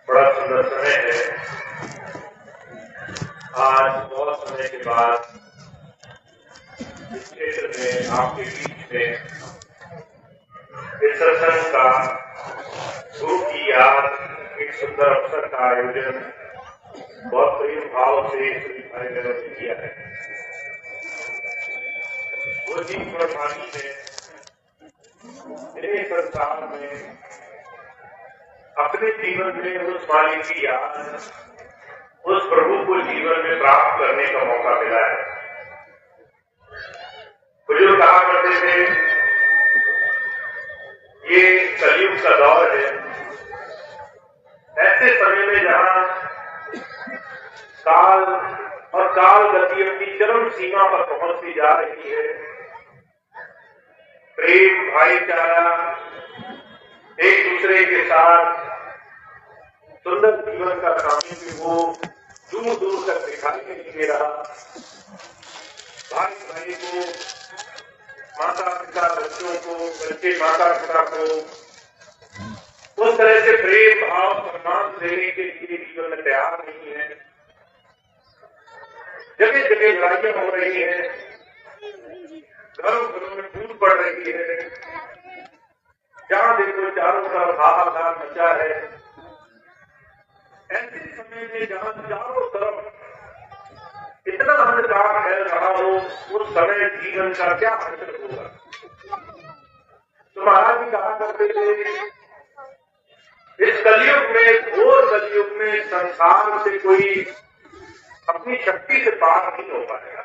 बड़ा सुंदर समय है। आज बहुत समय के बाद इस क्षेत्र में आपके बीच में इस सत्संग का गुरु की याद एक सुंदर अवसर का आयोजन बहुत प्रेम भाव से सभी भाई बहनों ने किया है। वो जी प्रधानी ने मेरे संसार में अपने जीवन में उस मालिक की याद, उस प्रभु को जीवन में प्राप्त करने का मौका मिला है। बुजुर्ग कहा करते थे, ये कलयुग का दौर है। ऐसे समय में जहां काल और काल गति अपनी चरम सीमा पर पहुंचती जा रही है, प्रेम भाईचारा एक दूसरे के साथ सुंदर जीवन का सामने वो दूर दूर तक दिखाई नहीं दे रहा। भाई भाई को, माता पिता बच्चों को, बच्चे माता पिता को उस तरह से प्रेम भाव सम्मान देने के लिए जीवन में तैयार नहीं है। जगह जगह लड़ाइयां हो रही है, घरों घरों में फूट पड़ रही है, जहां देखो चारों तरफ हाहाकार मचा है। ऐसे समय में जहां चारों तरफ इतना अंधकार फैल रहा हो, उस समय जीवन का क्या असर होगा। तो महाराज जी कहा करते थे, इस कलयुग में, घोर कलयुग में संसार से कोई अपनी शक्ति से पार नहीं हो पाएगा।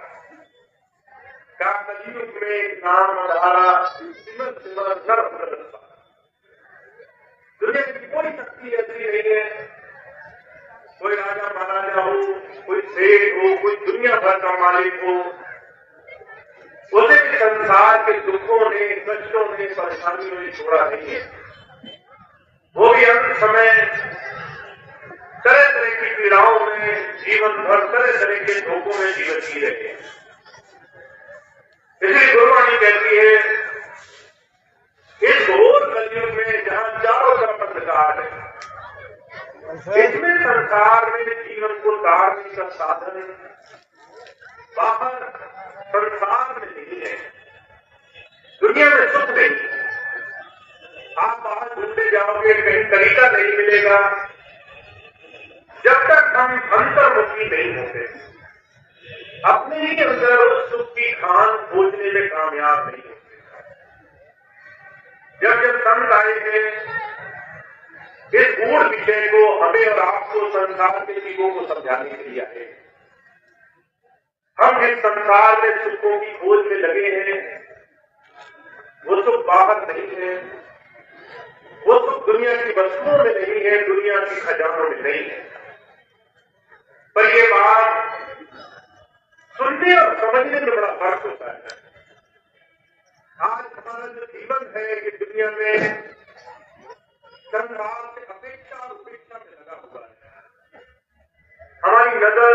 क्या कलयुग में नाम धारा सिमर सिमर नर प्रदर्शन, दुनिया की कोई शक्ति ऐसी नहीं है, कोई राजा महाराजा हो, कोई सेठ हो, कोई दुनिया भर का मालिक हो, उसे संसार के दुखों ने, कष्टों ने, परेशानियों ने छोड़ा नहीं है। वो भी अंत समय तरह तरह की पीड़ाओं में, जीवन भर तरह तरह के धोखों में जीवन जी रहे हैं। इसलिए गुरुवाणी कहती है, इस घोर कलयुग में जहां चारों तरफ अंधकार है, इसमें संसार में जीवन को तारने का साधन बाहर संसार में नहीं है, दुनिया में सुख नहीं है। आप बाहर घूमते जाओगे, कहीं तरीका नहीं मिलेगा जब तक हम अंतर्मुखी नहीं होते, अपने ही अंदर उस सुख की खान खोजने में कामयाब नहीं होते। जब जब संत आए हैं इस गूढ़ विषय को हमें और आपको संसार के जीवों को समझाने के लिए आए। हम इस संसार में सुखों की खोज में लगे हैं, वो सुख बाहर नहीं है, वो सुख दुनिया की वस्तुओं में नहीं है, दुनिया की खजानों में नहीं है। पर ये बात सुनने और समझने में बड़ा फर्क होता है। आज हमारा जो जीवन है कि दुनिया में संसार से अपेक्षा और उपेक्षा में लगा हुआ है। हमारी नजर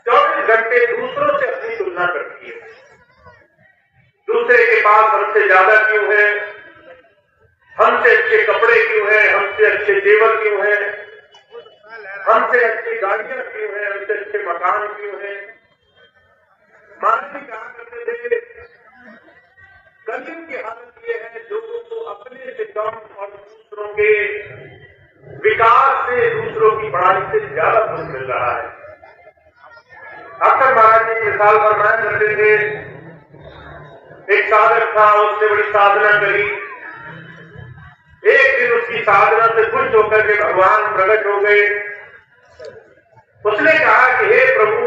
24 घंटे दूसरों से अपनी तुलना करती है। दूसरे के पास हमसे ज्यादा क्यों है, हमसे अच्छे कपड़े क्यों हैं, हमसे अच्छे जेवर क्यों हैं, हमसे अच्छी गाड़ियां क्यों हैं, हमसे अच्छे मकान क्यों हैं। महाराज जी कहा करते थे, कलयुग की हालत ये है, लोगों को अपने से कम और दूसरों के विकास से, दूसरों की बढ़ाई से ज्यादा कुछ मिल रहा है। अक्सर महाराज जी मिसाल फरमाया करते थे, एक साधक था, उसने बड़ी साधना करी। एक दिन उसकी साधना से खुश होकर के भगवान प्रकट हो गए। उसने कहा कि हे प्रभु,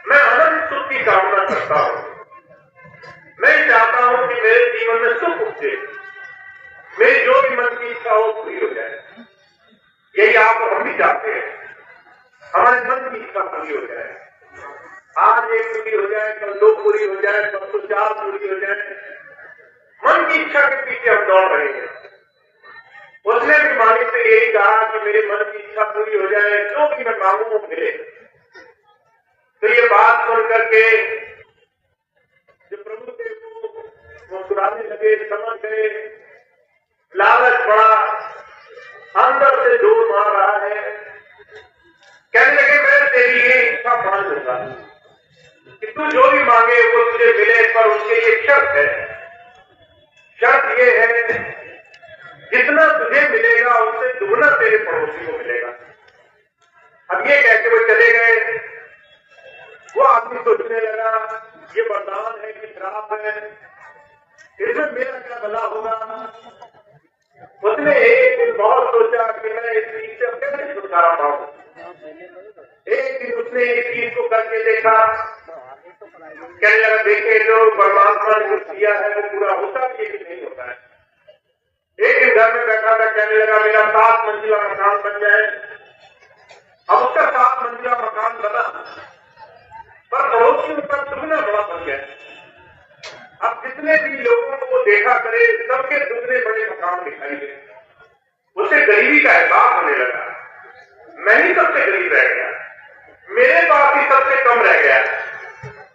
मैं अनंत सुख की कामना करता हूं, मैं चाहता हूं कि मेरे जीवन में सुख उपजे, मेरी जो भी मन की इच्छा हो पूरी हो जाए। यही आप हम भी चाहते हैं, हमारे मन की इच्छा पूरी हो जाए। आज एक पूरी हो जाए, कल दो पूरी हो जाए, कल तो चार पूरी हो जाए, दौड़ रहे हैं। उसने भी मालिक से यही कहा कि मेरे मन की इच्छा पूरी हो जाए, जो भी मैं मांगू वो मिले। तो ये बात सुन करके जो प्रभु थे वो मुस्कुराने लगे, समझ गए लालच बड़ा अंदर से जोर मार रहा है। कहने लगे मैं तेरी ये इच्छा मान लूंगा कि तू जो भी मांगे वो तुझे मिले, पर उसके ये शर्त है। शर्त ये है जितना तुझे मिलेगा उससे दुगना तेरे पड़ोसी को मिलेगा। अब ये कहते हुए चले गए। वो आदमी सोचने लगा ये वरदान है कि श्राप है, इसमें मेरा क्या भला होगा। उसने एक दिन बहुत सोचा कि मैं इस चीज से कैसे छुटकारा पाऊं। एक दिन उसने इस चीज को करके देखा, कहने लगा देखे जो परमात्मा ने कुछ किया है वो पूरा होता भी है कि नहीं होता है। एक दिन घर में बैठा था, कहने लगा मेरा 7 मंजिला मकान बन जाए। अब उसका 7 मंजिला मकान बना, पर पड़ोसी उसका दुगना बड़ा बन गया। अब जितने भी लोगों को वो देखा करे सबके दुगने बड़े मकान दिखाई दे। उसे गरीबी का एहसास होने लगा। मैं ही सबसे गरीब रह गया, मेरे पास ही सबसे कम रह गया।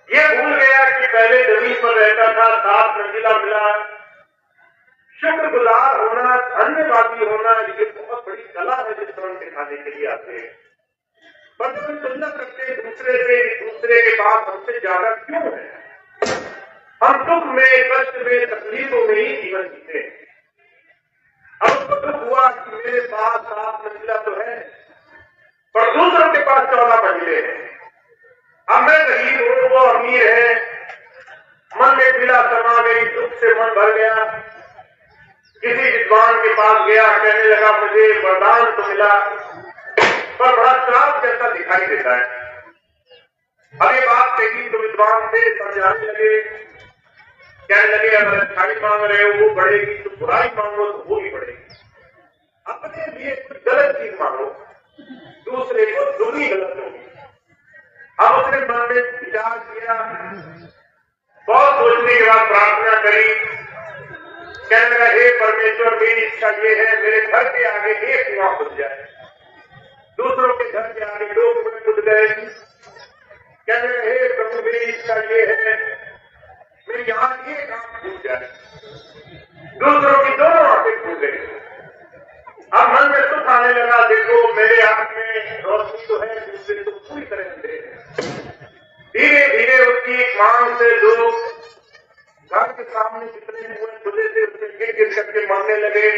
ये भूल गया कि पहले जमीन पर रहता था, 7 मंजिला मिला। शुक्रगुजार होना, धन्यवादी होना, ये बहुत बड़ी कला है जिस तरह सिखाने के लिए आते हैं। पर जब हम तुलना करते दूसरे से, दूसरे के पास हमसे ज्यादा क्यों है? हम दुख में, कष्ट में, तकलीफों में ही जीवन जीते हैं। अब उसको दुख हुआ कि मेरे पास 7 मंजिला तो है, पर दूसरों के पास 14 मंजिले हैं। अब मैं गरीब हूं, वो अमीर है। मन में पीड़ा समा गई, दुख से मन भर गया। किसी विद्वान के पास गया, कहने लगा मुझे वरदान तो मिला पर बड़ा श्राप जैसा दिखाई देता है। अब ये बात कही तो विद्वान से समझाने लगे, कहने लगे अगर अच्छाई मांग रहे हो वो बढ़ेगी, तो बुराई मांगो तो वो भी बढ़ेगी। अपने लिए कुछ गलत चीज मांगो, दूसरे को दुगनी गलत होगी। अब उसने मन में विचार किया, बहुत सोचने के बाद प्रार्थना करी। कहने लगा हे परमेश्वर मेरी इच्छा ये है मेरे घर के आगे एक कुआं खुद जाए, दूसरों के घर के आगे 2 कुएं खुद गए। कहने लगा हे प्रभु मेरी इच्छा ये है मेरी यहाँ एक आंख खुद जाए, दूसरों की दोनों आंखें खुद गई। अब मन में सुख आने लगा, देखो मेरे आंख में रोशनी तो है, दूसरे तो पूरी तरह अंधेरे है। धीरे धीरे उसकी मांग से लोग घर के सामने जितने कुएं खुदे थे उससे गिर गिर करके मरने लगे।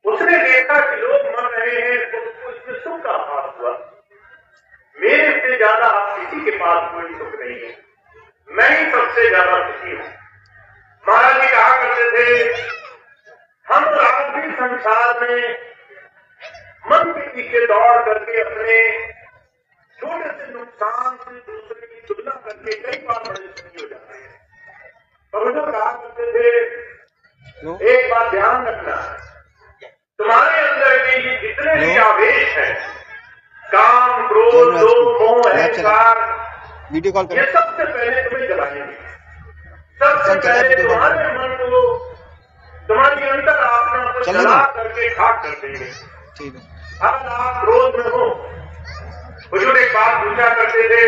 उसने देखा कि लोग मर रहे हैं तो उसमें सुख का आभास हुआ। मेरे से ज्यादा किसी के पास कोई सुख नहीं है, मैं ही सबसे ज्यादा सुखी हूं। महाराज जी कहा करते थे हम आज भी संसार में मन के पीछे दौड़ करके अपने छोटे से नुकसान से दूसरे की तुलना करके कई बार बड़े सुखी हो जाते हैं। और जो कहा करते थे एक बात ध्यान रखना, तुम्हारे अंदर के ये जितने भी आवेश हैं, काम, क्रोध, लोभ, मोह, अहंकार, वीडियो कॉल ये सबसे पहले तुम्हें जलाएंगे। सबसे पहले तुम्हारे मन को, तुम्हारी अंतर आत्मा को जला करके खाक कर देंगे। ठीक है। अब आप क्रोध में हो। हुजूर एक बात पूछा करते थे,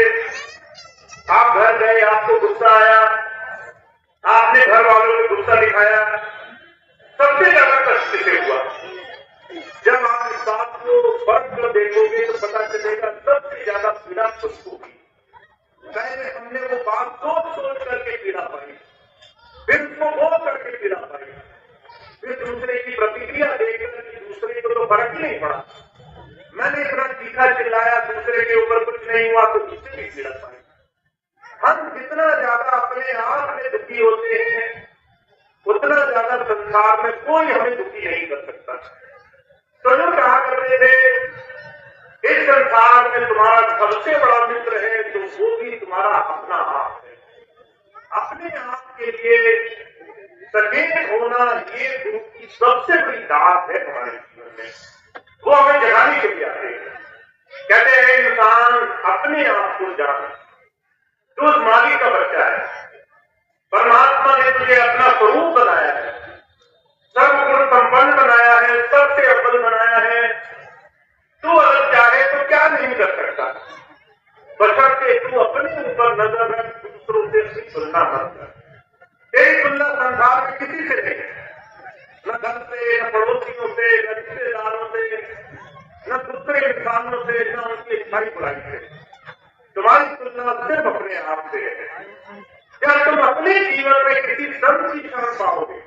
आप घर गए, आपको गुस्सा आया, आपने घर वालों को गुस्सा दिखाया, सबसे ज्यादा कष्ट किसे हुआ? जब आप इस बात को फर्क कर देखोगे तो पता चलेगा सबसे ज्यादा पीड़ा खुद होगी। पहले हमने वो बात सोच सोच करके पीड़ा पाई, फिर उसको बोल करके पीड़ा पाई, फिर दूसरे की प्रतिक्रिया देखकर कि दूसरे को तो फर्क ही नहीं पड़ा, मैंने इतना तीखा चिल्लाया, दूसरे के ऊपर कुछ नहीं हुआ तो उससे भी पीड़ा पाई। हम जितना ज्यादा अपने आप में दुखी होते हैं उतना ज्यादा संसार में कोई हमें दुखी नहीं कर सकता। तो जो कहा करते थे इस संसार में तुम्हारा सबसे बड़ा मित्र है तो वो भी तुम्हारा अपना आप है। अपने आप के लिए सचेत होना ये गुरु की सबसे बड़ी दात है हमारे जीवन में। वो हमें जगाने के लिए आते हैं। कहते हैं इंसान अपने आप को जाने, तो उस मालिक का बच्चा है। परमात्मा ने तुझे अपना स्वरूप बनाया है, तुलना मत कर। तेरी तुलना संसार में किसी से नहीं, न घर से, न पड़ोसियों से, न रिश्तेदारों से, न दूसरे इंसानों से, न उनकी अच्छाई बुराई से। तुम्हारी तुलना सिर्फ अपने आप से है। जब तुम अपने जीवन में किसी संत की शरण पाओगे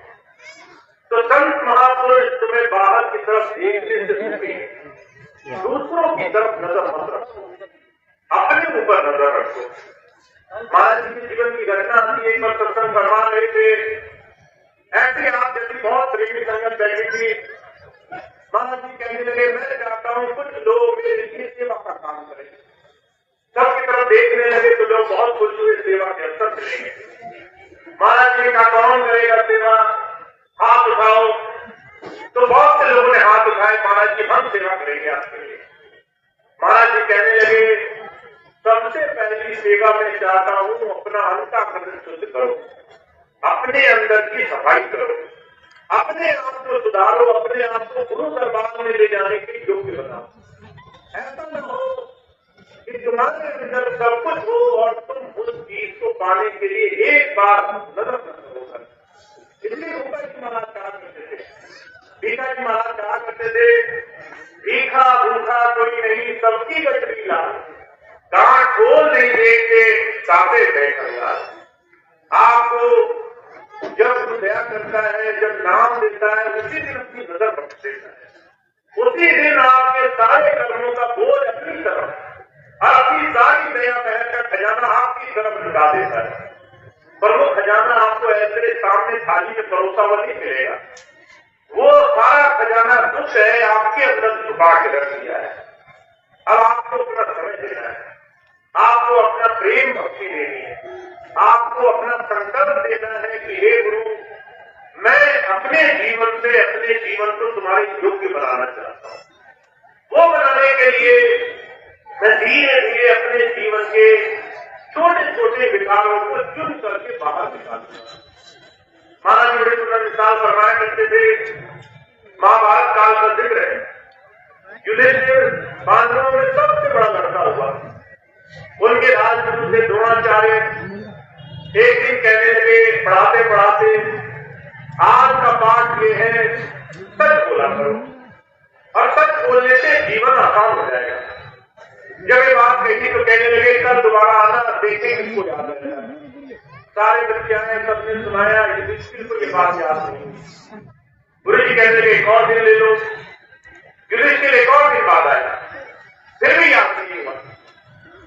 तो संत महापुरुष तुम्हें बाहर की तरफ देखने से रोकेंगे, दूसरों की तरफ नजर मत रखो, अपने ऊपर नजर रखो। महाराज जी के जीवन की घटना आती है, एक बार सत्संग करवा रहे थे, ऐसे आप जैसी बहुत प्रेमी संगत बैठी थी। महाराज जी कहने लगे, मैं चाहता हूं कुछ लोग मेरे लिए सेवा का काम करें। सबकी तरफ देखने लगे तो लोग बहुत खुश हुए, सेवा के अवसर मिलेंगे। महाराज जी का कौन करेगा सेवा, हाथ उठाओ। तो बहुत से लोगों ने हाथ उठाए, महाराज जी हम सेवा करेंगे आपके लिए। महाराज जी कहने लगे, सबसे पहली सेवा मैं चाहता हूं अपना अंतःकरण शुद्ध करो, अपने अंदर की सफाई करो, अपने आप को सुधारो, अपने आप को गुरु दरबार में ले जाने के योग्य बनाओ। ऐसा न हो कि तुम्हारे अंदर सब कुछ हो और तुम उस चीज को पाने के लिए एक बार नजर न होकर। इसलिए भूखा जी महाराज कहा करते थे, भीखा जी महाराज कहा करते थे, भीखा भूखा कोई नहीं, सबकी गठरी लाल, कान खोल नहीं देखते साफे बैठा। आपको जब दया करता है, जब नाम देता है, उसी दिन अपनी नजर रख देता है। उसी दिन आपके सारे कर्मों का बोझ अपनी तरफ और अपनी सारी दया बहन का खजाना आपकी तरफ लुटा देता है। पर वो खजाना आपको ऐसे सामने थाली में परोसा हुआ नहीं मिलेगा। वो सारा खजाना दुख है, आपके अंदर छुपा के रख दिया है। अब आपको अपना समय देना है, आपको अपना प्रेम भक्ति देनी है, आपको अपना संकल्प देना है कि हे गुरु, मैं अपने जीवन से अपने जीवन को तुम्हारे योग्य बनाना चाहता हूं। वो बनाने के लिए मैं धीरे धीरे अपने जीवन के छोटे छोटे विकारों को चुन करके बाहर निकालूंगा। महाराज बड़े सुंदर मिसाल फरमाया करते थे, महाभारत काल का जिक्र है। युधिष्ठिर पांडवों में सबसे बड़ा लड़का हुआ। उनके राजगुरु से द्रोणाचार्य एक दिन कहने लगे, पढ़ाते पढ़ाते, आज का पाठ ये है, सच बोला करो और सच बोलने से जीवन आसान हो जाएगा। जब ये बात कही तो कहने लगे, कल दोबारा आना, देखें किसको याद है। सारे बच्चे आए, सबने सुनाया, युधिष्ठिर को ये बात याद नहीं। गुरु जी कहने लगे, एक और दिन ले लो। युधिष्ठिर एक और दिन बाद आया, फिर भी याद नहीं हुआ।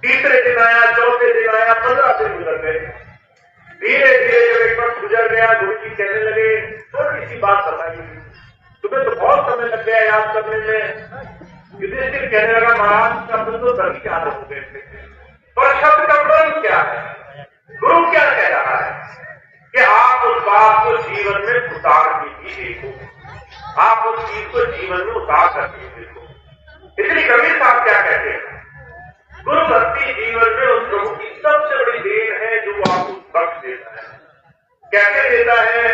तीसरे दिन आया, चौथे दिन आया, 15 दिन गुजर गए। धीरे धीरे जब एक वक्त गुजर गया, गुरु जी कहने लगे, थोड़ी सी बात बताइए, तुम्हें तो बहुत समय लग गया याद करने में। युधिष्ठिर कहने लगा, महाराज शब्द तो सभी याद हो गए थे, पर शब्द का फर्क क्या है? गुरु क्या कह रहा है कि आप उस बात को जीवन में उतार के देखो, आप उस चीज को जीवन में उतार करके देखो। इसलिए कबीर साहब क्या कहते हैं, गुरु भक्ति जीवन में उस प्रभु की सबसे बड़ी देन है जो आपको बख्श देता है। कैसे देता है?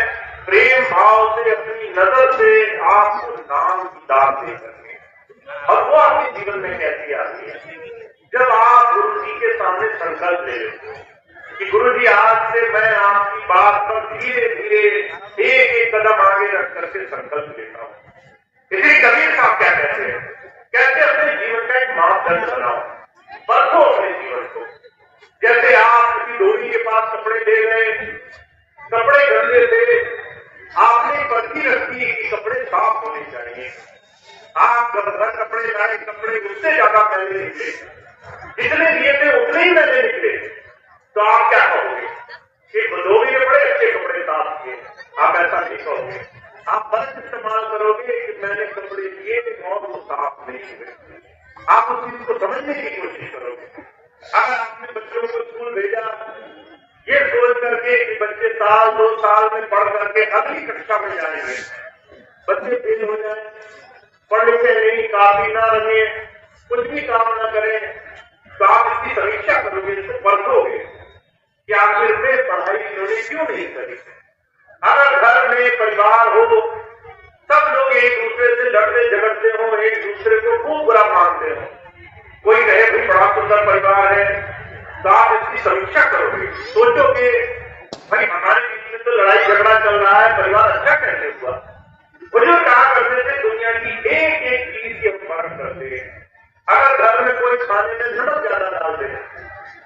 प्रेम भाव से, अपनी नजर से आपको नाम की दात दे करके। और वो आपके जीवन में कैसी आती है? जब आप गुरु जी के सामने संकल्प ले लेते हो कि गुरु जी आज से मैं आपकी बात पर धीरे धीरे एक एक कदम आगे रख करके संकल्प लेता हूँ। इसलिए कबीर साहब क्या कहते हैं, कहते अपने जीवन का एक मापदंड बनाओ, परखो अपने जीवन को। जैसे आप किसी धोबी के पास कपड़े ले गए, कपड़े गंदे थे, आपने पर्ची रखी कि कपड़े साफ होने चाहिए। आप जब घर कपड़े लाए, कपड़े उससे ज्यादा पहले निकले, जितने लिए थे उतने ही पहले निकले, तो आप क्या कहोगे कि धोबी ने बड़े अच्छे कपड़े साफ किए? आप ऐसा नहीं कहोगे। आप फर्क इस्तेमाल करोगे कि मैंने कपड़े लिए और वो साफ नहीं हुए। आप उस चीज को समझने की कोशिश करोगे। अगर आपने बच्चों को स्कूल भेजा ये सोच करके कि बच्चे साल 2 साल में पढ़ करके अगली कक्षा में जाएंगे, बच्चे फेल हो जाए, पढ़ लिखे नहीं, काफी ना रहे, कुछ भी काम ना करें, तो आप इसकी समीक्षा करोगे, इसको परखोगे कि आखिर में पढ़ाई इन्होंने क्यों नहीं करी। अगर घर में परिवार हो, सब लोग एक दूसरे से लड़ते झगड़ते हो, एक दूसरे को खूब बुरा मानते हो, कोई कहे भी बड़ा सुंदर परिवार है, तो आप इसकी समीक्षा करोगे, सोचोगे भाई हमारे बीच में तो लड़ाई झगड़ा चल रहा है, परिवार अच्छा कैसे हुआ। बुजुर्ग कहा करते थे दुनिया की एक एक चीज की हम फर्क करते हैं। अगर घर में कोई खाने में नमक ज्यादा डाल दे,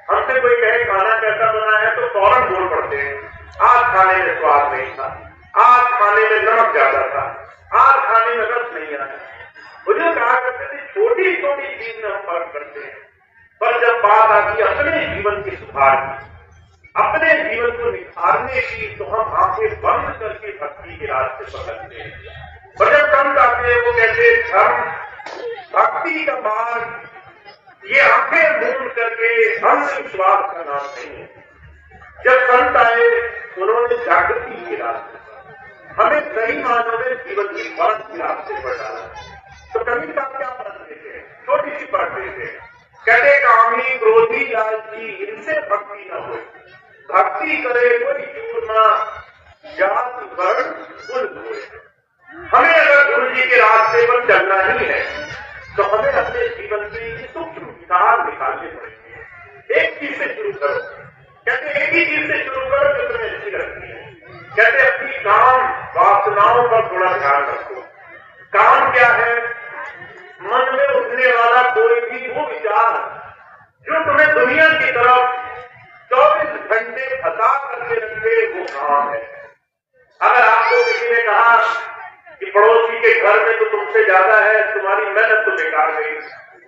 हमसे कोई कहे खाना कैसा बना है तो फौरन बोल पड़ते हैं आज खाने में स्वाद नहीं था, आज खाने में नमक ज्यादा था, आज खाने में रस नहीं आया। बुजुर्ग कहा करते थे छोटी छोटी चीज में हम फर्क करते हैं, पर जब बात आती है अपने जीवन की सुधार की, अपने जीवन को निखारने की, तो हम आंखें बंद करके भक्ति के रास्ते पकड़ते हैं। पर जब संत आते हैं वो कहते हैं धर्म भक्ति का मार्ग, ये आंखें मूंद करके अंधविश्वास का नाम नहीं है। जब संत आए उन्होंने जागृति के रास्ते हमें सही मानों में जीवन की परख के रास्ते पर डाला। तो कभी का क्या पढ़ते थे, छोटी सी पढ़ते थे, कहते कामी क्रोधी लालची इनसे भक्ति न हो, भक्ति करे कोई चूरमा जात वर्ण कुल हुए। हमें अगर गुरु जी के रास्ते पर चलना ही है तो हमें अपने जीवन में सूक्ष्म विचार निकालने पड़ेंगे। एक चीज से शुरू करो, कहते एक ही चीज से शुरू करो जो तुम्हें अच्छी लगती है। कहते अपनी काम वासनाओं पर थोड़ा ध्यान रखो। काम क्या है? मन में उठने वाला कोई भी वो विचार जो तुम्हें दुनिया की तरफ 24 घंटे फंसा करके रखे, वो काम है। अगर आपको किसी ने कहा कि पड़ोसी के घर में तो तुमसे ज्यादा है, तुम्हारी मेहनत तो बेकार गई,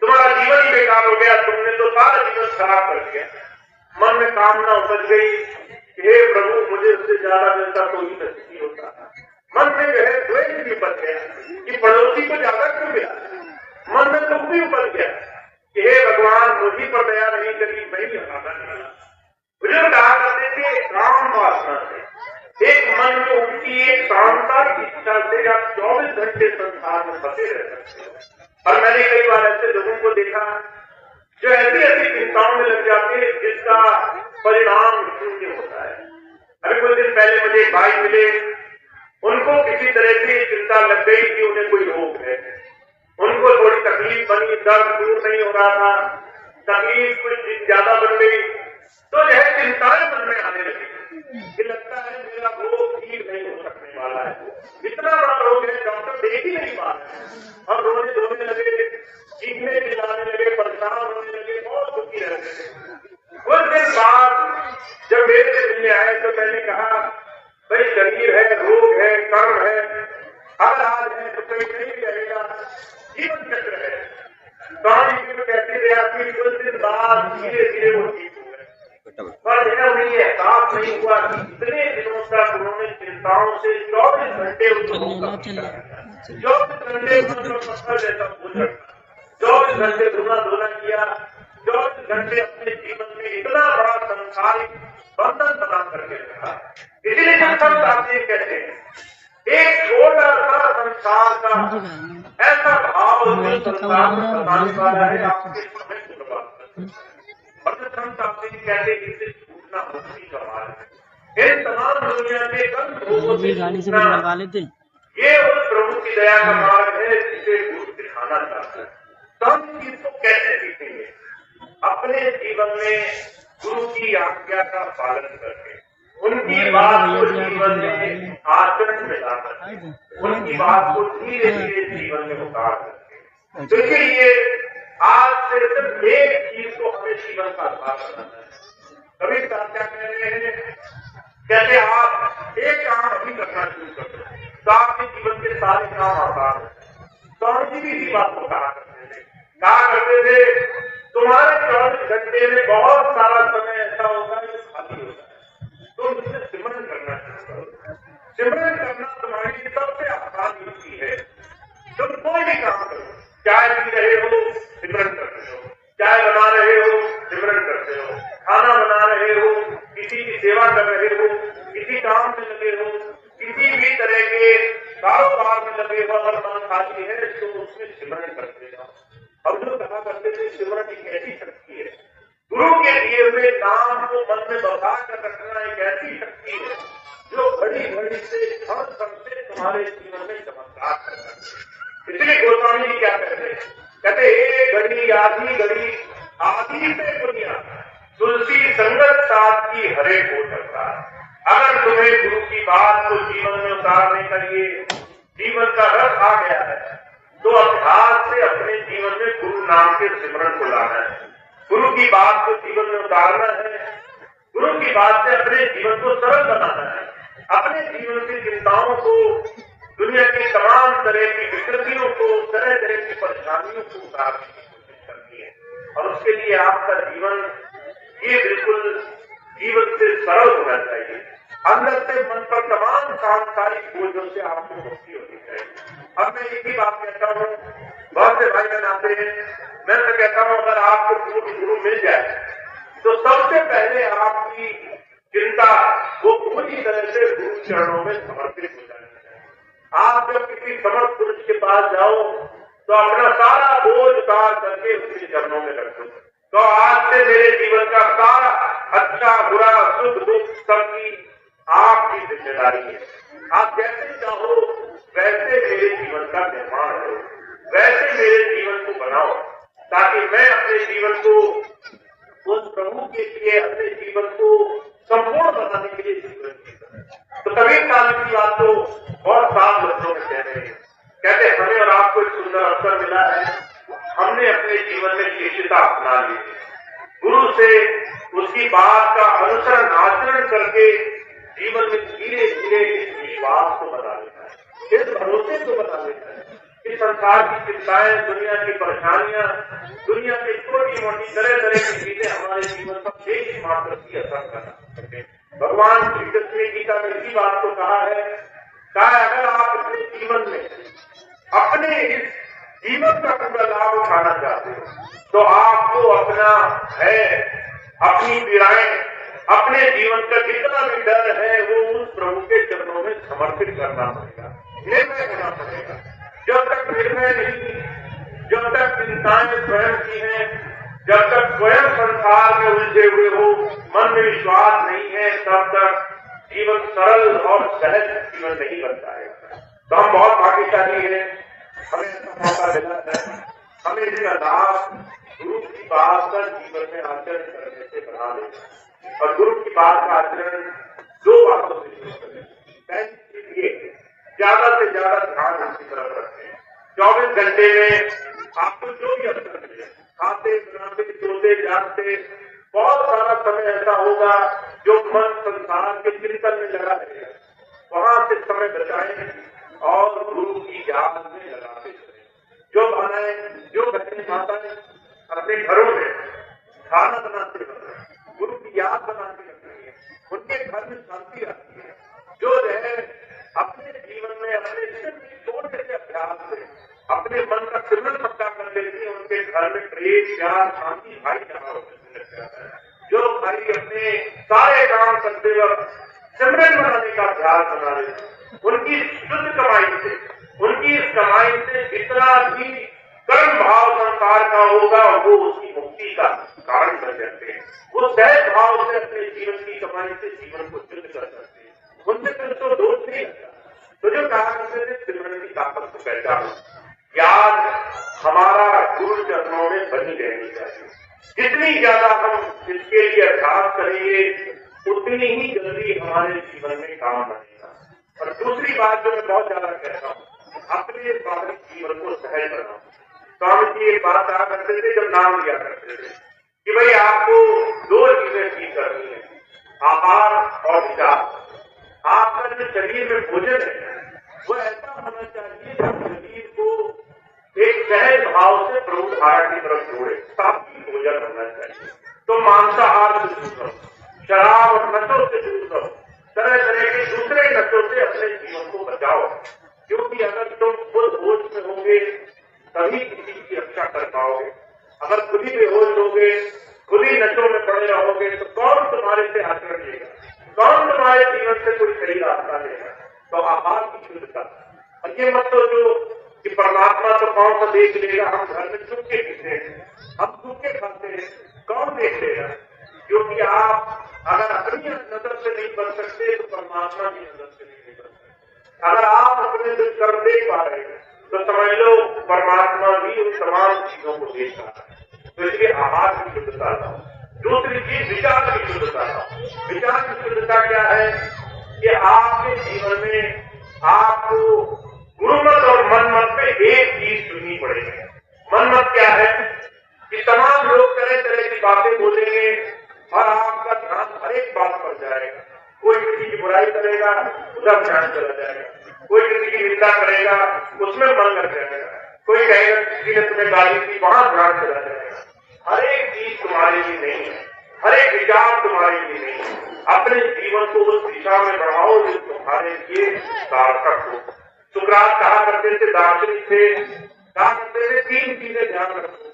तुम्हारा जीवन ही बेकार हो गया, तुमने तो सारा जीवन खराब कर दिया, मन में कामना उपज गई, हे प्रभु मुझे उससे ज्यादा मिलता तो ही नसीब होता। मन में जो है द्वेष भी उपज गया कि पड़ोसी को ज्यादा क्यों मिला, मन में दुख भी उपज गया कि हे भगवान मुझी पर दया नहीं करी, मैं ही हमारा नहीं। बुजुर्ग कहा करते थे काम वासना से, एक मन में उनकी एक शानदार इच्छा से आप 24 घंटे संसार में फंसे रह सकते हो। और मैंने कई बार ऐसे लोगों को देखा जो ऐसी ऐसी चिंताओं में लग जाते हैं जिसका परिणाम शून्य होता है। अभी कुछ दिन पहले मुझे एक भाई मिले, उनको किसी तरह की चिंता लग गई कि उन्हें कोई रोग है, उनको थोड़ी तकलीफ बनी, दर्द दूर नहीं हो रहा था, तकलीफ कुछ ज्यादा बन गई, तो जो है चिंताएं मन में आने लगी कि लगता है मेरा रोग ठीक नहीं हो सकने वाला है, इतना बड़ा रोग है डॉक्टर देख ही नहीं पा रहे। और रोने धोने लगे, चीखने चिल्लाने लगे, परेशान होने लगे, बहुत दुखी रहते थे। कुछ दिन बाद जब मेरे से मिलने आए तो मैंने कहा भाई शरीर है, रोग है, कर्म है, अगर आज है तो कोई नहीं रहेगा, जीवन चक्र है। स्वामी जी कहते थे आपकी कुछ दिन बाद धीरे धीरे वो ठीक हो गए, पर उन्हें एहसास नहीं हुआ कि इतने दिनों तक उन्होंने चिंताओं से 24 घंटे 24 घंटे पत्थर जैसा गुजर, 24 घंटे धुना धुना किया, 24 घंटे अपने जीवन में इतना बड़ा संसारिक बंधन बना करके रखा। इसीलिए जब हम आते कहते हैं एक छोटा सा संसार का ऐसा भाव संसार में बताने वाला है आपके समय की बात। और जब हम कहते हैं इससे छूटना मुक्ति का मार्ग है, इन तमाम दुनिया के गाड़ी से लगवा लेते, ये उस प्रभु की दया का मार्ग है जिसे गुरु दिखाना चाहता है। तो हम इसको कैसे सीखेंगे? अपने जीवन में गुरु की आज्ञा का पालन करके, उनकी बात को जीवन में आचरण में लाकर, उनकी बात को धीरे धीरे जीवन में उतार करके। तो इसके लिए आज से सिर्फ एक चीज को हमें जीवन का आधार बनाना है। कभी क्या कह रहे हैं, कहते आप एक काम अभी करना शुरू कर दो तो आपके जीवन के सारे काम आसान है। स्वामी जी भी इसी बात को कहा करते थे तुम्हारे 24 घंटे में बहुत सारा समय ऐसा होगा जो खाली होगा, तुम इससे सिमरन करना शुरू करो। सिमरन करना तुम्हारी सबसे आसान युक्ति है। तुम कोई भी काम करो, चाय पी रहे हो सिमरन करते हो, चाय बना रहे हो सिमरन करते हो, खाना बना रहे हो, किसी की सेवा कर रहे हो, किसी काम में लगे हो, किसी भी तरह के कारोबार में लगे हो, अगर मन खाली है तो उसमें सिमरन करते जाओ। और जो कहा करते थे सिमरन एक ऐसी शक्ति है, गुरु के दिए हुए नाम को मन में बसा कर रखना एक ऐसी शक्ति है जो बड़ी बड़ी से हर सबसे तुम्हारे जीवन में चमत्कार करता है। इसलिए गोस्वामी जी क्या कहते हैं, कहते एक घड़ी आधी घड़ी आधी से दुनिया तुलसी संगत साथ की हरे को चलता। अगर तुम्हें गुरु की बात को जीवन में उतारने का ये जीवन का रस आ गया है तो अभ्यास से अपने जीवन में गुरु नाम के सिमरन को लाना है, गुरु की बात को जीवन में उतारना है, गुरु की बात से अपने जीवन को सरल बनाना है, अपने जीवन की चिंताओं को, दुनिया की तमाम तरह की विकृतियों को, तरह तरह की परेशानियों को उतारने की कोशिश करनी है। और उसके लिए आपका जीवन ये बिल्कुल जीवन से सरल होना चाहिए। अंदर से मन पर तमाम सांसारिक बोझों से आपको मुक्ति होनी चाहिए। अब मैं एक ही बात कहता हूँ, बहुत से भाई बहन आते हैं, मैं तो कहता हूँ अगर आपको पूर्ण गुरु मिल जाए तो सबसे पहले आपकी चिंता वो पूरी तरह से गुरु चरणों में समर्पित हो जानी चाहिए। आप जब किसी समर्थ पुरुष के पास जाओ तो अपना सारा बोझ उतार करके उसके चरणों में रख दो। तो आज से मेरे जीवन का सारा अच्छा बुरा सुख दुख सबकी आपकी जिम्मेदारी है। आप जैसे चाहो वैसे मेरे जीवन का निर्माण करो, वैसे मेरे जीवन को बनाओ, ताकि मैं अपने जीवन को उस प्रभु के लिए, अपने जीवन को संपूर्ण बनाने के लिए जीवन जी सकूं। तो कबीर काल की बात तो बहुत साफ लफ्जों में कह रहे हैं, कहते हमें और आपको एक सुंदर अवसर मिला है, हमने अपने जीवन में शिष्यता अपना ली, गुरु से उसकी बात का अनुसरण आचरण करके जीवन में धीरे धीरे इस विश्वास को बना लेता है, इस भरोसे को बना लेता है कि संसार की चिंताएं, दुनिया की परेशानियां, दुनिया की छोटी मोटी तरह तरह की चीजें हमारे जीवन पर एक मात्र की असर कर सके। भगवान श्री कृष्ण ने गीता में इसी बात को कहा है, अगर आप अपने जीवन में अपने इस जीवन का पूरा लाभ उठाना चाहते हो तो आपको अपना है, अपनी पीड़ाएं, अपने जीवन का जितना भी डर है वो उस प्रभु के चरणों में समर्पित करना पड़ेगा, निर्णय होना पड़ेगा। जब तक निर्णय नहीं, जब तक चिंताएं स्वयं की हैं, जब तक स्वयं संसार में उलझे हुए हो, मन में विश्वास नहीं है, तब तक जीवन सरल और सहज जीवन नहीं बन पाएगा। तो हम बहुत भाग्यशाली हैं, हमें ऐसा मौका मिला है, हमें इसका लाभ गुरु की बात का जीवन में आचरण करने से बना लेगा। और गुरु की बात का आचरण दो बातों से शुरू करें। पहली चीज ये, ज्यादा से ज्यादा ध्यान उसकी तरफ रखें। 24 घंटे में आपको जो भी अवसर मिले, खाते बनाते सोते जागते, बहुत सारा समय ऐसा होगा जो मन संसार के चिंतन में लगा रहेगा, वहां से समय बचाएं और गुरु की याद में लगाते चले। जो बनाए, जो बहने माताएं अपने घरों में खाना बनाते वक्त गुरु की याद बनाते रखती है, उनके घर में शांति आती है। जो है अपने जीवन में अपने छोटे से अभ्यास से अपने मन का सिमरन पक्का कर लेती है, उनके घर में प्रेम प्यार शांति भाईचारा होने लग जाता है। जो भाई अपने सारे काम करते वक्त सिमरन बनाने का अभ्यास बना लेते हैं, उनकी शुद्ध कमाई से, उनकी इस कमाई से जितना भी कर्म भाव संसार का होगा वो उसकी मुक्ति का कारण बन जाते हैं। वो सहज भाव से अपने जीवन की कमाई से जीवन को शुद्ध कर सकते हैं, उनसे फिर तो दोष नहीं लगता। तो जो कहा करते थे सिमरन की ताकत को पहचानो, याद हमारा गुरु चरणों में बनी रहनी चाहिए। जितनी ज्यादा हम इसके लिए अभ्यास करेंगे उतनी ही जल्दी हमारे जीवन में काम बनेगा। और दूसरी बात जो मैं बहुत ज्यादा कहता हूँ, अपने स्वाभाविक जीवन को सहज बनाओ। स्वामी जी एक बात कहा करते थे जब नाम लिया करते थे कि भाई आपको दो चीजें ठीक करनी है, आहार और विचार। आपका जो शरीर में भोजन है वो ऐसा होना चाहिए जो शरीर को एक सहज भाव से प्रभु धारा की तरफ जोड़े, सात्विक भोजन होना चाहिए। तो मांसाहार से दूर रहो, शराब और नशों से दूर रहो, तरह तरह के दूसरे नशों से अपने जीवन को बचाओ, क्योंकि अगर तुम खुद होश में होगे तभी किसी की रक्षा कर पाओगे। अगर खुद ही बेहोश होगे, खुद ही नशों में पड़े रहोगे तो कौन तुम्हारे से आचरण लेगा, कौन तुम्हारे जीवन से कोई सही रास्ता लेगा। तो आहार की शुद्धता, और ये मत सोचो कि परमात्मा तो कौन सा देख लेगा, हम घर में चुपके पीते हैं, हम चुपके खाते हैं, कौन देख लेगा। क्योंकि आप अगर अपनी नजर से नहीं बन सकते तो परमात्मा की नजर से नहीं बन सकते। अगर आप अपने दुष्कर्म देख पा रहे हैं तो समझ लो परमात्मा भी उन तमाम चीजों को देख रहा है। तो इसलिए आहार की शुद्धता लाओ। दूसरी चीज विचार की शुद्धता। विचार की शुद्धता क्या है कि आपके जीवन में आपको गुरुमत और मनमत में एक चीज चुननी पड़ेगी। मनमत क्या है कि तमाम लोग तरह तरह की बातें बोलेंगे और आपका ध्यान हर एक बात पर जाएगा। कोई किसी की बुराई करेगा, उधर ध्यान चला जाएगा। कोई किसी की निंदा करेगा, उसमें मन लग जाएगा। कोई कहेगा किसी ने तुम्हें गाली दी, वहां ध्यान चला जाएगा। हर एक चीज तुम्हारे लिए नहीं है, हर एक विचार तुम्हारे लिए नहीं है। अपने जीवन को उस दिशा में बढ़ाओ जो तुम्हारे लिए सार्थक हो। सुकरात कहा करते थे, दार्शनिक थे, कहा करते थे तीन चीजें ध्यान रखो।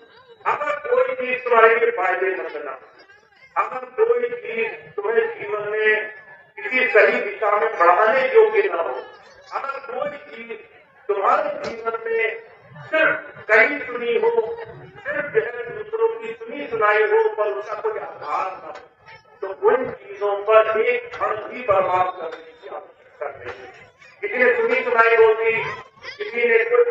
अगर कोई चीज तुम्हारे लिए फायदेमंद न, अगर कोई चीज तुम्हें जीवन में किसी सही दिशा में बढ़ाने योग्य न हो, अगर कोई चीज तुम्हारे जीवन में सिर्फ कहीं सुनी हो, सिर्फ दूसरों की सुनी सुनाई हो पर उसका कोई आधार न हो, तो उन चीजों पर एक क्षण भी बर्बाद करने की आवश्यकता नहीं। किसी ने सुनी सुनाई बोल दी, किसी ने कुछ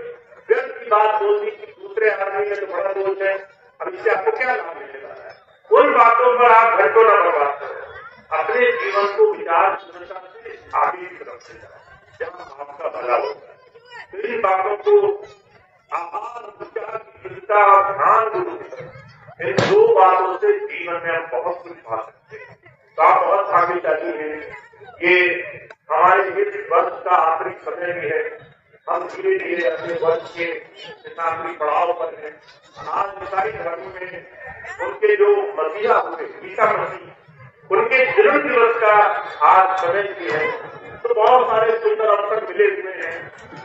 व्यर्थ की बात बोल दी कि दूसरे आदमी ने तो बड़ा बोल है, अब इससे आपको क्या लाभ मिलने वाला है? उन बातों पर आप घंटों न बर्बाद करें। अपने जीवन को विचार शुद्धता से आगे की तरफ से जाए जहाँ आपका भला होता है। तो इन बातों को आहार, विचार की शुद्धता और ध्यान गुरु, इन दो बातों से जीवन में हम बहुत कुछ पा सकते हैं। तो आप बहुत भाग्यशाली हैं। ये हमारे इस वर्ष का आखिरी समय भी है। हम धीरे धीरे अपने वर्ष के आखिरी पड़ाव पर हैं। आज ईसाई धर्म में उनके जो मसीहा हुए, ईसा मसीह, उनके जन्म दिवस का आज समय भी है। तो बहुत सारे सुंदर अवसर मिले हुए हैं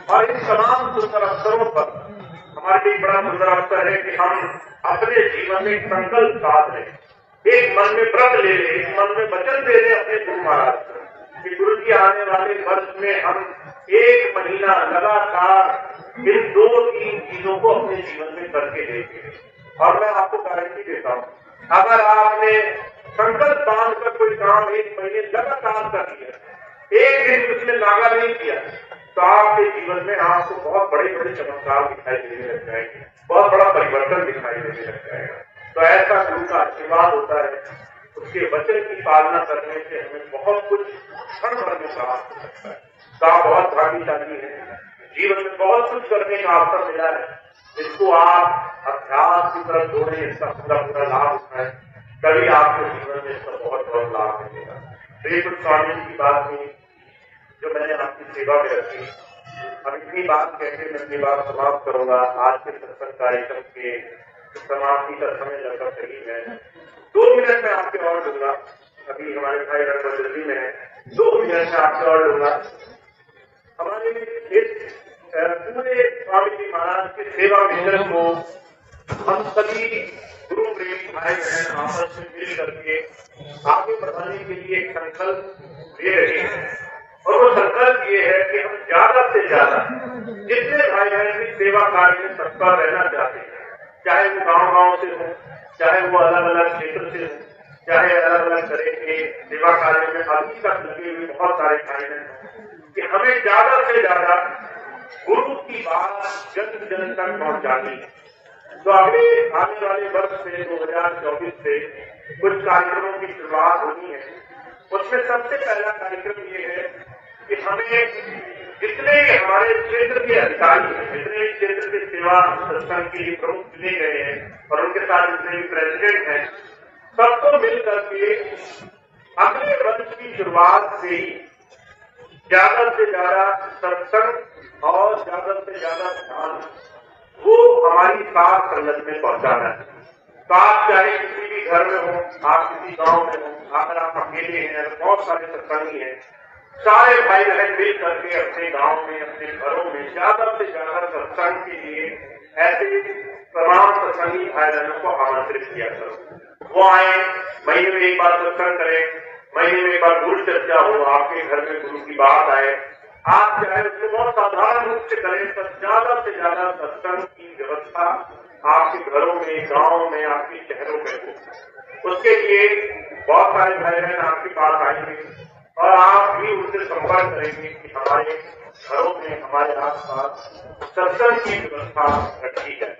और इन तमाम सुंदर अवसरों पर हमारे लिए बड़ा सुंदर अवसर है कि हम अपने जीवन में एक संकल्प साध लें, एक मन में व्रत ले लें, एक मन में वचन दे लें अपने गुरु महाराज कि गुरु जी आने वाले वर्ष में हम एक महीना लगातार इन दो तीन चीजों को अपने जीवन में करके देंगे। और मैं आपको गारंटी देता हूँ, अगर आपने संकल्प बांध कर कोई काम एक महीने लगातार कर लिया, एक दिन उसने नागा नहीं किया, तो आपके जीवन में आपको बहुत बड़े बड़े चमत्कार दिखाई देने लग जाएंगे, बहुत बड़ा परिवर्तन दिखाई देने लग जाएगा। तो ऐसा गुरु का आशीर्वाद होता है। उसके वचन की पालना करने से हमें बहुत कुछ क्षण भर में प्राप्त हो सकता है। तो आप बहुत भाग्यशाली हैं। जीवन में बहुत कुछ करने का अवसर मिला है। इसको आप अभ्यास की तरफ जोड़ें, इसका पूरा पूरा लाभ उठाएं, तभी आपके जीवन में इसका बहुत बहुत लाभ मिलेगा। तो ये कुछ स्वामी जी की बात हुई जो मैंने आपकी सेवा में रखी। अब इतनी बात कहकर मैं अपनी बात समाप्त करूंगा। आज के सत्संग कार्यक्रम के समाप्ति का समय लगभग करीब है। 2 मिनट में आपके और दूंगा। अभी हमारे भाई डॉक्टर दिल्ली में है, 2 मिनट में आपके और दूंगा। हमारे इस पूरे स्वामी जी महाराज के सेवा मिशन को हम सभी गुरु प्रेमी भाई बहन आपस में मिल करके आगे बढ़ाने के लिए एक संकल्प ले रहे हैं। और वो संकल्प ये है कि हम ज्यादा से ज्यादा जितने भाई बहन भी सेवा कार्य में तत्पर रहना चाहते हैं, चाहे वो गांव से हो, चाहे वो अलग अलग क्षेत्र से हो, चाहे अलग अलग तरह के सेवा कार्य में अभी तक लगे हुए बहुत सारे भाई बहन, कि हमें ज्यादा से ज्यादा गुरु की बात जन जन तक पहुंचानी है। तो अगले आने वाले वर्ष से 2024 से कुछ कार्यक्रमों की शुरुआत होनी है। उसमें सबसे पहला कार्यक्रम ये है कि हमें जितने हमारे क्षेत्र के अधिकारी हैं, जितने क्षेत्र के सेवा संस्थान के लिए प्रमुख चुने गए हैं और उनके साथ जितने भी प्रेसिडेंट हैं, सबको मिलकर के अगले वर्ष की शुरुआत से ही ज्यादा से ज्यादा सत्संग और ज्यादा से ज्यादा ध्यान वो हमारी साथ संगत में पहुंचाना है। तो आप चाहे किसी भी घर में हो, आप किसी गांव में हो, अगर आप अकेले हैं, बहुत सारे सत्संगी हैं, सारे भाई बहन मिल करके अपने गांव में, अपने घरों में ज्यादा से ज्यादा सत्संग के लिए ऐसे तमाम सत्संगी भाई बहनों को आमंत्रित किया करो। वो आए, महीने में एक बार सत्संग करें, महीने में एक बार गुरु चर्चा हो, आपके घर में गुरु की बात आए। आप चाहे उसको बहुत साधारण रूप से करें, पर ज्यादा से ज्यादा सत्संग की व्यवस्था आपके घरों में, गांव में, आपके शहरों में हो। उसके लिए बहुत सारे भाई बहन आपके पास आएंगे और आप भी उनसे संपर्क करेंगे कि हमारे घरों में, हमारे आसपास सत्संग की व्यवस्था रखी जाए।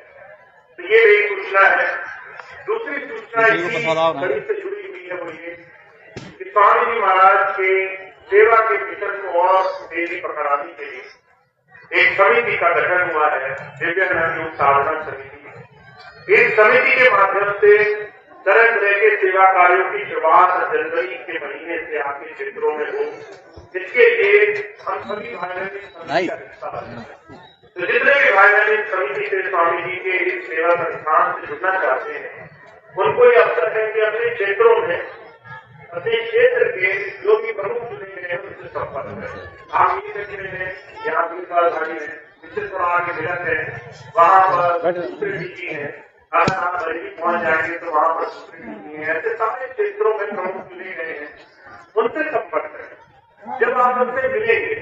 तो ये एक सूचना है दूसरी सूचना इसी कड़ी से जुड़ी हुई है वो ये कि स्वामी जी महाराज के सेवा के मिशन को और तेजी पकड़ाने के लिए एक समिति का गठन हुआ है, दिव्यांग योग साधना समिति। इस समिति के माध्यम से तरह तरह के सेवा कार्यों की शुरुआत जनवरी के महीने से आपके क्षेत्रों में हो, इसके लिए हम सभी भाई तो जितने भी भाई बहन इस समिति से स्वामी जी के इस सेवा संस्थान से जुड़ना चाहते हैं, उनको ये अवसर है कि अपने क्षेत्रों में अपने क्षेत्र के जो भी प्रमुख चुने गए हैं उनसे संपर्क करें। आप ये देखते हैं यहाँ पुलिस भाई है, निश्चित प्रकार के मिलत है, वहाँ पर दूसरे डीजी है, अगर आप बरेली पहुंच जाएंगे तो वहाँ पर दूसरे डीजी है। ऐसे सारे क्षेत्रों में प्रमुख चुने गए हैं, उनसे संपर्क करें। जब आप उनसे मिलेंगे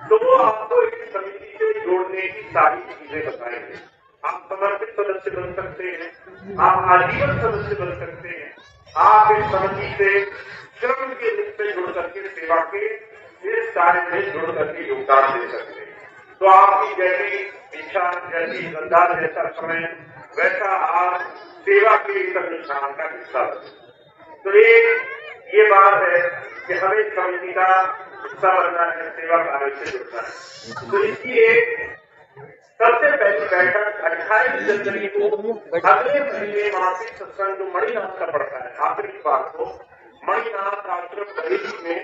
तो वो आपको इस समिति से जोड़ने की सारी चीजें बताएंगे। आप समर्पित सदस्य बन सकते हैं, आप आजीवन सदस्य बन सकते हैं, आप इस समिति से श्रम के रूप में जुड़ करके सेवा के इस कार्य में जुड़ करके योगदान दे सकते हैं। तो आपकी जैसी इच्छा, जैसी श्रद्धा, जैसा समय, वैसा आप सेवा के इस अनुष्ठान का हिस्सा बने। तो ये बात है कि हमें समिति का हिस्सा बनना है, सेवा कार्य से जुड़ना है। तो इसकी एक सबसे पहली बैठक 28 जनवरी को अगले महीने मासिक सत्संग जो मणिनाथ का पड़ता है आखिरी बार को मणिनाथ आश्रम बरेली में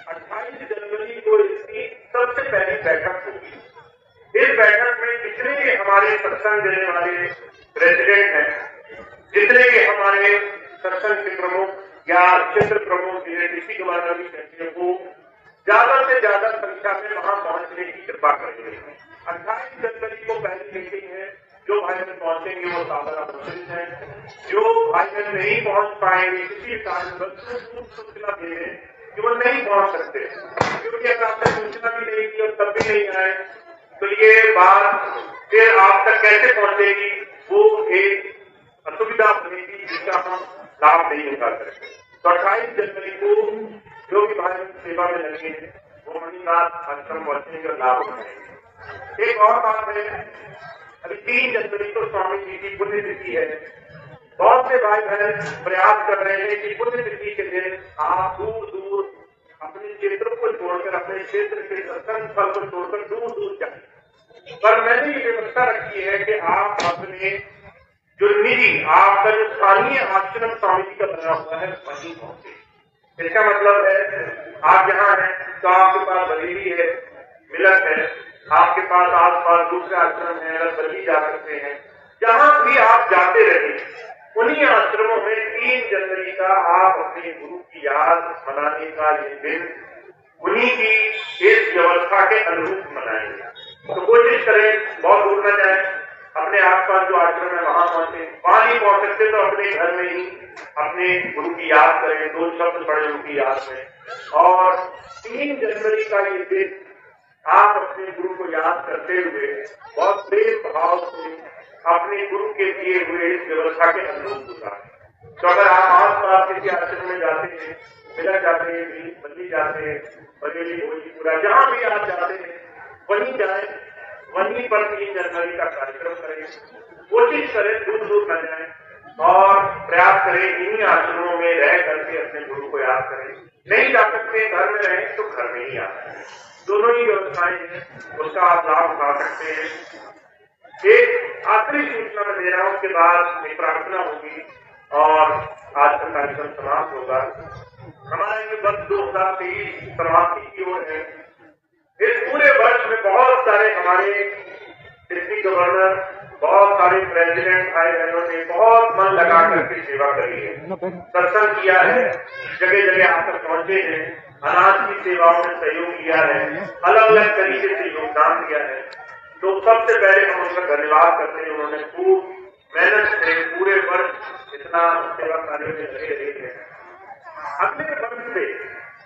28 जनवरी को इसकी सबसे पहली बैठक होगी। इस बैठक में जितने भी हमारे सत्संग देने वाले प्रेसिडेंट हैं, जितने भी हमारे सत्संग के प्रमुख या क्षेत्र प्रमुख डिस्ट्रिक्ट गवर्नर भी कहते वो ज्यादा से ज्यादा संख्या में वहां पहुंचने की कृपा करेंगे। 28 जनवरी को पहली मीटिंग है, जो भाई बहन पहुंचेंगे वो साधना आमंत्रित है, जो भाई बहन नहीं पहुंच पाएंगे किसी कारण सूचना दे दें कि वो नहीं पहुंच सकते, क्योंकि अगर आपने सूचना भी नहीं दी और तब भी नहीं आए तो ये बात फिर आप तक कैसे पहुंचेगी, वो एक असुविधा बनेगी जिसका हम लाभ नहीं उठा सकते। तो 28 जनवरी को जो भी भाई सेवा में लगे हैं वो मणिनाथ आश्रम पहुंचने का लाभ उठाएंगे। एक और बात है, अभी 3 जनवरी को स्वामी जी की पुण्यतिथि है। बहुत से भाई बहन प्रयास कर रहे हैं कि पुण्यतिथि के दिन आप दूर दूर अपने क्षेत्रों को छोड़कर, अपने क्षेत्र के सत्संग स्थल को छोड़कर दूर दूर जाए, पर मैंने ये व्यवस्था रखी है कि आप अपने जो निजी आपका जो स्थानीय आश्रम स्वामी जी का बना हुआ है वहीं पहुंचे। इसका मतलब है आप जहाँ हैं तो आपके पास बरेली है, मिलत है, आपके पास आसपास दूसरे आश्रम है, अगर बरेली जा सकते हैं, जहां भी आप जाते रहे उन्हीं आश्रमों में 3 जनवरी का आप अपने गुरु की याद मनाने का ये दिन उन्हीं की इस व्यवस्था के अनुरूप मनाएंगे। तो कोशिश करें बहुत दूर न जाए, अपने आसपास जो आश्रम है वहां पहुंचे, वहां नहीं पहुंच सकते तो अपने घर में ही अपने गुरु की याद करें, 2 शब्द पढ़े उनकी याद में। और 3 जनवरी का ये दिन आप अपने गुरु को याद करते हुए बहुत प्रेम भाव से अपने गुरु के दिए हुए इस व्यवस्था के अनुरूप गुजारें। तो अगर आप आसपास किसी आश्रम में जाते हैं, मिलक जाते हैं, बल्ली जाते हैं, बरेली भोजपुरा, जहां भी आप जाते हैं वहीं जाए, वहीं पर 3 जनवरी का कार्यक्रम करें। कोशिश करें दूर दूर न जाए और प्रयास करें इन्हीं आश्रमों में रह करके अपने गुरु को याद करें। नहीं जा सकते घर में रहें तो घर में ही आते हैं, दोनों ही व्यवस्थाएं हैं, उसका आप लाभ उठा सकते हैं। एक आखिरी सूचना में दे रहा हूं, उसके बाद एक प्रार्थना होगी और आज का कार्यक्रम समाप्त होगा। हमारा ये वर्ष 2023 समाप्ति की ओर है। इस पूरे वर्ष में बहुत सारे हमारे डिस्ट्रिक्ट गवर्नर, बहुत सारे प्रेसिडेंट भाई बहनों ने बहुत मन लगा करके सेवा करी है, सत्संग किया है, जगह जगह आकर पहुंचे हैं, अनाज की सेवाओं में सहयोग किया है, अलग अलग तरीके से योगदान दिया है। तो सबसे पहले हम उनका धन्यवाद करते हैं, उन्होंने खूब मेहनत से पूरे वर्ष इतना सेवा कार्य में लगे रहे हैं। अगले वर्ष से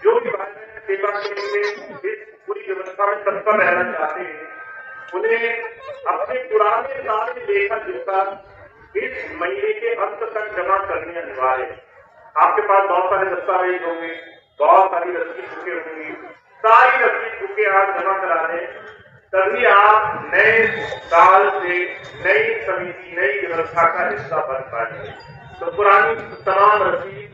जो भी भाई बहन सेवा के लिए इस पूरी व्यवस्था में तत्पर रहना चाहते हैं, उन्हें अपने पुराने सारे लेखा जोखा इस महीने के अंत तक जमा करने अनिवार्य है। आपके पास बहुत सारे दस्तावेज होंगे, बहुत सारी रसीद बुकें होंगी, सारी रसीद बुकें आप जमा करा दें, तभी आप नए साल से नई समिति, नई व्यवस्था का हिस्सा बन पाएंगे। तो पुरानी तमाम रसीद,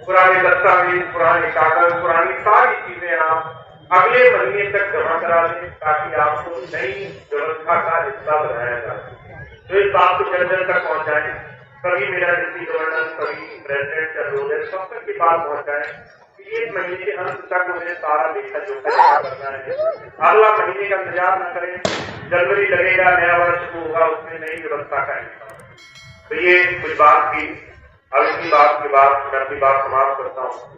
पुराने दस्तावेज, पुराने कागज, पुरानी सारी चीजें आप अगले महीने तक जमा करा दें ताकि आपको नई व्यवस्था का हिस्सा बनाया जा सके। तो इस बात को जन जन तक पहुंचाएं, सभी मेरा डिस्ट्रिक्ट गवर्नर, सभी प्रेसिडेंट या रोजर सब तक की बात पहुंचाएं कि एक महीने के अंत तक उन्हें सारा देखा जो करना है। अगला महीने का इंतजार न करें, जनवरी लगेगा, नया वर्ष होगा, उसमें नई व्यवस्था का हिस्सा। तो ये कुछ बात थी। अब इसी बात के बाद मैं अपनी बात समाप्त करता हूँ।